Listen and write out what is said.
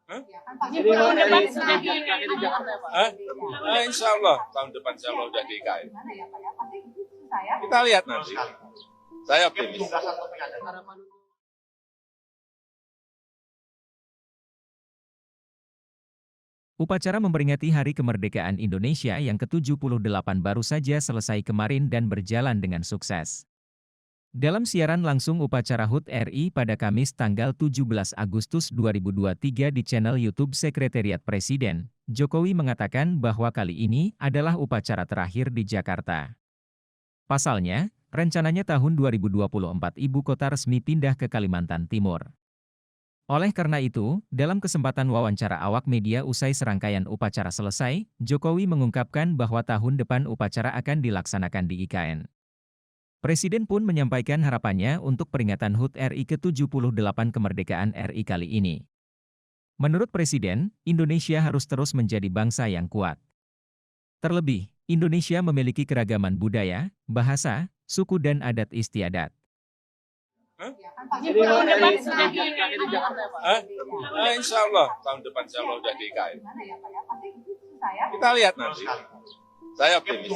Hah? Jadi tahun depan sudah di Jakarta ya Pak? Hah? Insya Allah tahun depan udah di IKN. Kita lihat nanti. Saya optimis. Upacara memperingati Hari Kemerdekaan Indonesia yang ke-78 baru saja selesai kemarin dan berjalan dengan sukses. Dalam siaran langsung upacara HUT RI pada Kamis tanggal 17 Agustus 2023 di channel YouTube Sekretariat Presiden, Jokowi mengatakan bahwa kali ini adalah upacara terakhir di Jakarta. Pasalnya, rencananya tahun 2024 ibu kota resmi pindah ke Kalimantan Timur. Oleh karena itu, dalam kesempatan wawancara awak media usai serangkaian upacara selesai, Jokowi mengungkapkan bahwa tahun depan upacara akan dilaksanakan di IKN. Presiden pun menyampaikan harapannya untuk peringatan HUT RI ke-78 kemerdekaan RI kali ini. Menurut Presiden, Indonesia harus terus menjadi bangsa yang kuat. Terlebih, Indonesia memiliki keragaman budaya, bahasa, suku dan adat istiadat. Hah? Jadi tahun depan sudah di Jakarta ya Pak? Insya Allah tahun depan udah di IKN. ya? Kita lihat nanti. Saya optimis.